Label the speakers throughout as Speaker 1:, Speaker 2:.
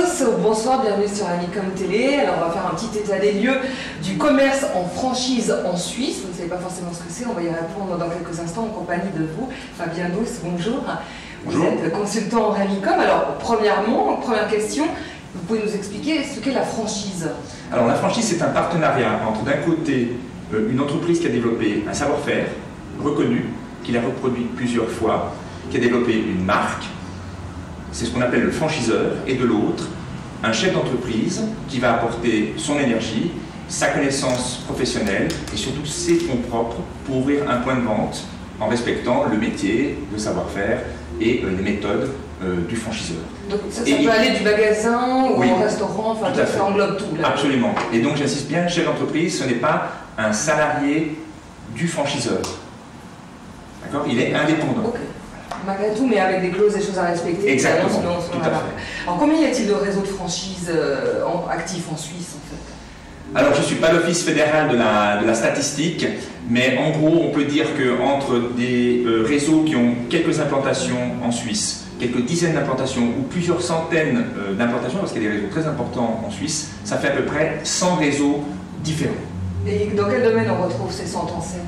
Speaker 1: tous, bonsoir, bienvenue sur Amicom Télé. Alors on va faire un petit état des lieux du commerce en franchise en Suisse. Vous ne savez pas forcément ce que c'est, on va y répondre dans quelques instants en compagnie de vous. Fabien Douce, bonjour.
Speaker 2: Bonjour.
Speaker 1: Vous êtes consultant en Amicom. Alors première question, vous pouvez nous expliquer ce qu'est la franchise?
Speaker 2: Alors la franchise, c'est un partenariat entre d'un côté une entreprise qui a développé un savoir-faire reconnu, qui l'a reproduit plusieurs fois, qui a développé une marque, c'est ce qu'on appelle le franchiseur, et de l'autre, un chef d'entreprise qui va apporter son énergie, sa connaissance professionnelle et surtout ses fonds propres pour ouvrir un point de vente en respectant le métier, le savoir-faire et les méthodes du franchiseur.
Speaker 1: Donc ça peut aller du magasin ou
Speaker 2: oui,
Speaker 1: au restaurant, enfin ça englobe tout. Là.
Speaker 2: Absolument. Et donc j'insiste bien, chef d'entreprise, ce n'est pas un salarié du franchiseur. D'accord? Il est indépendant.
Speaker 1: Okay. Malgré tout, mais avec des clauses, des choses à respecter.
Speaker 2: Exactement,
Speaker 1: sinon,
Speaker 2: tout à fait.
Speaker 1: Alors combien y a-t-il de réseaux de franchise actifs en Suisse en fait?
Speaker 2: Alors je ne suis pas l'office fédéral de la statistique, mais en gros on peut dire qu'entre des réseaux qui ont quelques implantations en Suisse, quelques dizaines d'implantations ou plusieurs centaines d'implantations, parce qu'il y a des réseaux très importants en Suisse, ça fait à peu près 100 réseaux différents.
Speaker 1: Et dans quel domaine on retrouve ces 100 enseignes?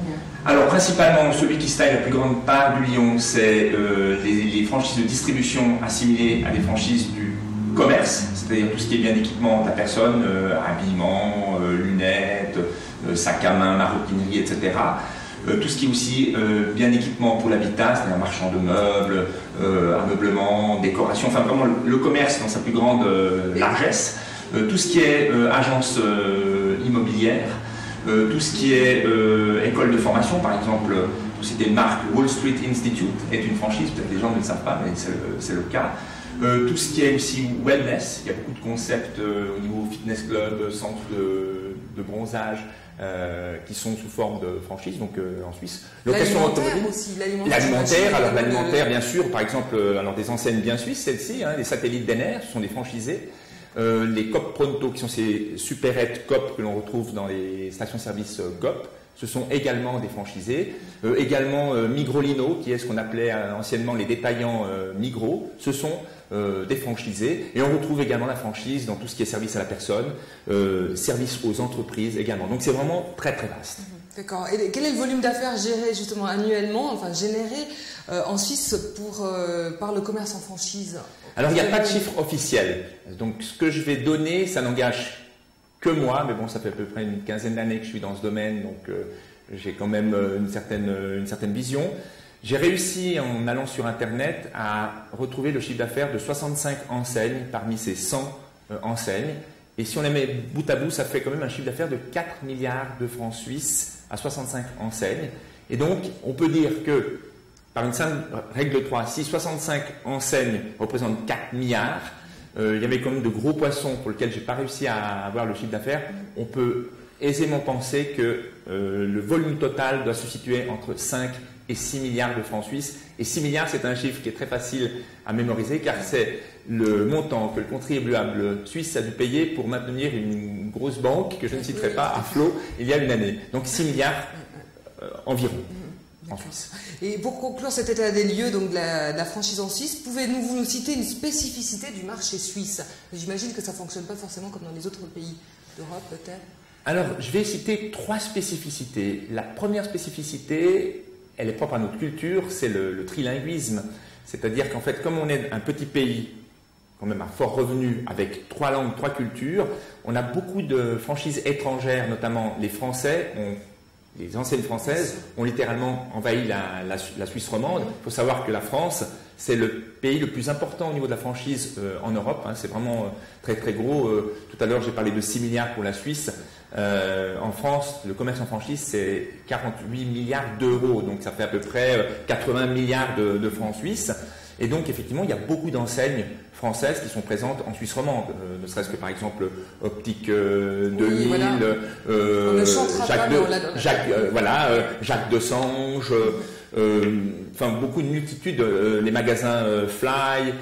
Speaker 2: Alors principalement, celui qui se taille la plus grande part du lion, c'est les franchises de distribution assimilées à des franchises du commerce, c'est-à-dire tout ce qui est bien d'équipement de la personne, habillement, lunettes, sac à main, maroquinerie, etc. Tout ce qui est aussi bien d'équipement pour l'habitat, c'est-à-dire marchand de meubles, ameublement, décoration, enfin vraiment le commerce dans sa plus grande largesse. Tout ce qui est agence immobilière, tout ce qui est école de formation, par exemple, c'était une marque, Wall Street Institute est une franchise, peut-être les gens ne le savent pas, mais c'est le cas. Tout ce qui est aussi wellness, il y a beaucoup de concepts au niveau fitness club, centre de bronzage, qui sont sous forme de franchise, donc en Suisse.
Speaker 1: L'alimentaire aussi,
Speaker 2: l'alimentaire, alors l'alimentaire bien sûr, par exemple, alors des enseignes bien suisses, celles-ci, hein, les satellites d'Ener, ce sont des franchisés. Les Coop Pronto, qui sont ces supérettes Coop que l'on retrouve dans les stations-service GOP, ce sont également des franchisés. Également Migrolino, qui est ce qu'on appelait anciennement les détaillants Migros, ce sont des franchisés. Et on retrouve également la franchise dans tout ce qui est service à la personne, service aux entreprises également. Donc c'est vraiment très très vaste.
Speaker 1: D'accord. Et quel est le volume d'affaires géré justement annuellement, enfin généré en Suisse par le commerce en franchise?
Speaker 2: Alors il n'y a pas de chiffre officiel. Donc ce que je vais donner, ça n'engage que moi, mais bon, ça fait à peu près une quinzaine d'années que je suis dans ce domaine, donc j'ai quand même une certaine vision. J'ai réussi, en allant sur Internet, à retrouver le chiffre d'affaires de 65 enseignes parmi ces 100 enseignes. Et si on les met bout à bout, ça fait quand même un chiffre d'affaires de 4 milliards de francs suisses à 65 enseignes. Et donc, on peut dire que, par une simple règle de 3, si 65 enseignes représentent 4 milliards, il y avait quand même de gros poissons pour lesquels je n'ai pas réussi à avoir le chiffre d'affaires. On peut aisément penser que le volume total doit se situer entre 5 et 6 milliards de francs suisses. Et 6 milliards, c'est un chiffre qui est très facile à mémoriser car c'est le montant que le contribuable suisse a dû payer pour maintenir une grosse banque que je ne citerai pas à flot il y a une année. Donc 6 milliards environ. En Suisse.
Speaker 1: Et pour conclure cet état des lieux donc de la franchise en Suisse, pouvez-vous nous citer une spécificité du marché suisse? J'imagine que ça ne fonctionne pas forcément comme dans les autres pays d'Europe peut-être.
Speaker 2: Alors, je vais citer 3 spécificités. La première spécificité, elle est propre à notre culture, c'est le trilinguisme. C'est-à-dire qu'en fait, comme on est un petit pays, quand même à fort revenu, avec 3 langues, 3 cultures, on a beaucoup de franchises étrangères, notamment les Français les enseignes françaises ont littéralement envahi la Suisse romande. Il faut savoir que la France, c'est le pays le plus important au niveau de la franchise en Europe. Hein. C'est vraiment très très gros. Tout à l'heure, j'ai parlé de 6 milliards pour la Suisse. En France, le commerce en franchise, c'est 48 milliards d'euros. Donc ça fait à peu près 80 milliards de francs suisses. Et donc, effectivement, il y a beaucoup d'enseignes françaises qui sont présentes en Suisse romande, ne serait-ce que par exemple Optique 2000,
Speaker 1: voilà.
Speaker 2: Jacques Desange, enfin beaucoup de multitudes, les magasins Fly,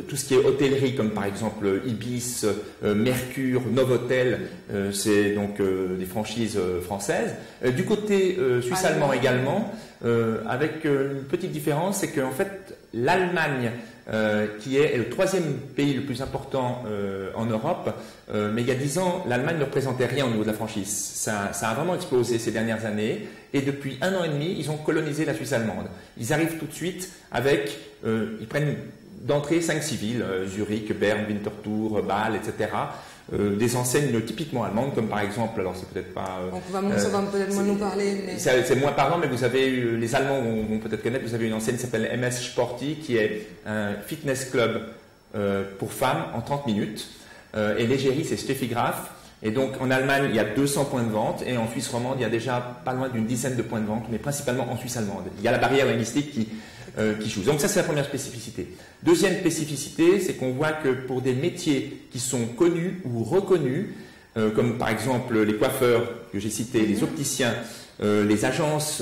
Speaker 2: tout ce qui est hôtellerie comme par exemple Ibis, Mercure, Novotel, c'est donc des franchises françaises. Du côté suisse-allemand également, avec une petite différence, c'est qu'en fait l'Allemagne qui est le 3e pays le plus important en Europe. Mais il y a 10 ans, l'Allemagne ne représentait rien au niveau de la franchise. Ça a vraiment explosé ces dernières années. Et depuis 1 an et demi, ils ont colonisé la Suisse allemande. Ils arrivent tout de suite avec... ils prennent d'entrée 5 villes, Zurich, Berne, Winterthur, Bâle, etc. Des enseignes typiquement allemandes, comme par exemple, alors c'est peut-être pas...
Speaker 1: ça va peut-être moins nous parler. Mais...
Speaker 2: C'est moins parlant, mais vous avez les Allemands vont peut-être connaître, vous avez une enseigne qui s'appelle MS Sporty, qui est un fitness club pour femmes en 30 minutes. Et l'égérie, c'est Steffi Graf. Et donc en Allemagne, il y a 200 points de vente, et en Suisse romande, il y a déjà pas loin d'une dizaine de points de vente, mais principalement en Suisse allemande. Il y a la barrière linguistique qui joue. Donc ça, c'est la première spécificité. Deuxième spécificité, c'est qu'on voit que pour des métiers qui sont connus ou reconnus, comme par exemple les coiffeurs que j'ai cités, les opticiens, les agences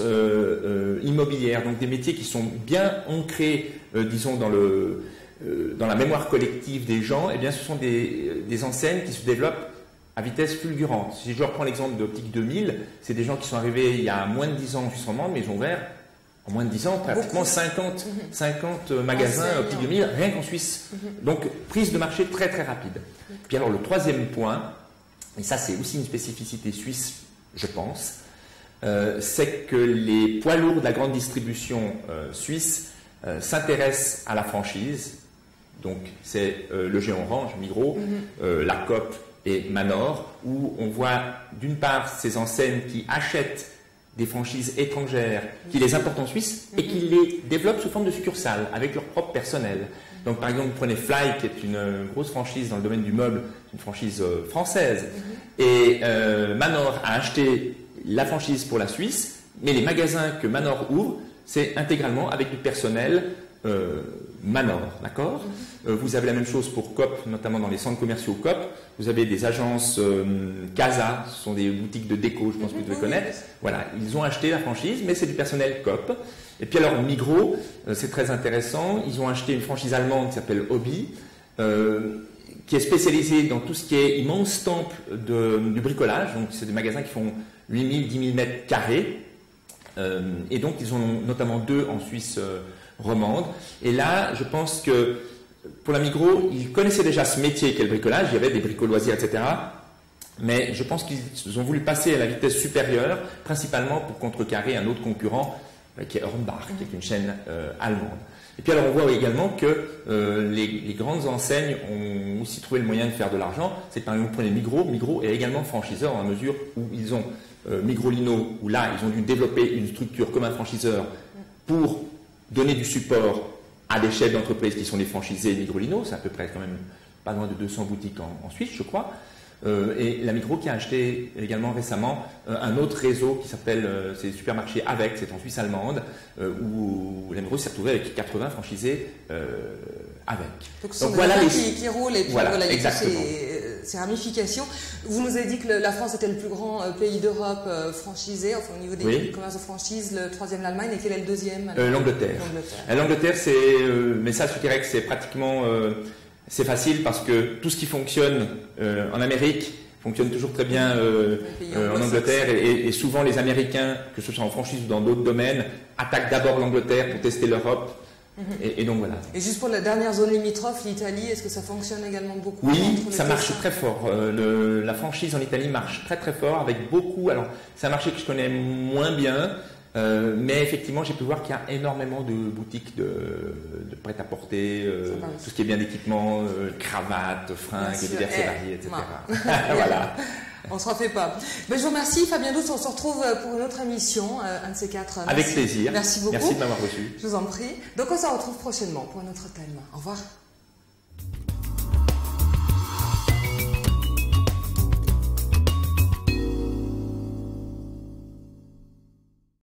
Speaker 2: immobilières, donc des métiers qui sont bien ancrés, disons, dans la mémoire collective des gens, eh bien ce sont des enseignes qui se développent à vitesse fulgurante. Si je reprends l'exemple d'Optique 2000, c'est des gens qui sont arrivés il y a moins de 10 ans en Suisse romande, mais ils ont ouvert en moins de 10 ans pratiquement 50 magasins Optique 2000, rien qu'en Suisse. Donc prise de marché très très rapide. Puis alors le 3e point, et ça c'est aussi une spécificité suisse, je pense, c'est que les poids lourds de la grande distribution suisse s'intéressent à la franchise. Donc c'est le géant Orange, Migros, la Coop et Manor, où on voit d'une part ces enseignes qui achètent des franchises étrangères, qui les importent en Suisse et qui les développent sous forme de succursales avec leur propre personnel. Donc par exemple, vous prenez Fly, qui est une grosse franchise dans le domaine du meuble, une franchise française, et Manor a acheté la franchise pour la Suisse, mais les magasins que Manor ouvre, c'est intégralement avec du personnel Manor, d'accord? Vous avez la même chose pour Coop, notamment dans les centres commerciaux Coop. Vous avez des agences Casa, ce sont des boutiques de déco, je pense que vous devez connaître. Voilà, ils ont acheté la franchise, mais c'est du personnel Coop. Et puis alors Migros, c'est très intéressant, ils ont acheté une franchise allemande qui s'appelle Hobby, qui est spécialisée dans tout ce qui est immense temple du bricolage. Donc c'est des magasins qui font 8000, 10 000 mètres carrés. Et donc ils en ont notamment 2 en Suisse romande. Et là, je pense que pour la Migros, ils connaissaient déjà ce métier qu'est le bricolage. Il y avait des bricoloisiers, etc. Mais je pense qu'ils ont voulu passer à la vitesse supérieure, principalement pour contrecarrer un autre concurrent qui est Hornbach, qui est une chaîne allemande. Et puis alors on voit également que les grandes enseignes ont aussi trouvé le moyen de faire de l'argent. C'est par exemple, vous prenez Migros. Migros est également franchiseur dans la mesure où ils ont Migros-Lino, où là, ils ont dû développer une structure comme un franchiseur pour donner du support à des chefs d'entreprise qui sont des franchisés Migros-Lino. C'est à peu près quand même pas loin de 200 boutiques en Suisse, je crois. Et la Migros qui a acheté également récemment un autre réseau qui s'appelle c'est supermarché Avec, c'est en Suisse allemande, où la Migros s'est retrouvée avec 80 franchisés Avec.
Speaker 1: Donc ce sont des voilà qui roulent et puis voilà, il y a ces ramifications. Vous nous avez dit que la France était le plus grand pays d'Europe franchisé, enfin au niveau des commerces de franchise, le 3e l'Allemagne, et quel est le 2e?
Speaker 2: L'Angleterre. L'Angleterre, c'est, mais ça je dirais que c'est pratiquement... c'est facile parce que tout ce qui fonctionne en Amérique fonctionne toujours très bien en Angleterre et souvent les Américains, que ce soit en franchise ou dans d'autres domaines, attaquent d'abord l'Angleterre pour tester l'Europe. Et donc voilà.
Speaker 1: Et juste pour la dernière zone limitrophe, l'Italie, est-ce que ça fonctionne également beaucoup?
Speaker 2: Oui, ça marche très fort. La franchise en Italie marche très très fort avec beaucoup. Alors c'est un marché que je connais moins bien. Mais effectivement, j'ai pu voir qu'il y a énormément de boutiques de prêt-à-porter, tout ce qui est bien d'équipement, cravates, fringues, divers et variés, etc. Voilà.
Speaker 1: On ne se refait pas. Ben, je vous remercie, Fabien Doutz. On se retrouve pour une autre émission, un de ces 4.
Speaker 2: Avec plaisir.
Speaker 1: Merci beaucoup.
Speaker 2: Merci de m'avoir reçu.
Speaker 1: Je vous en prie. Donc on se retrouve prochainement pour un autre thème. Au revoir.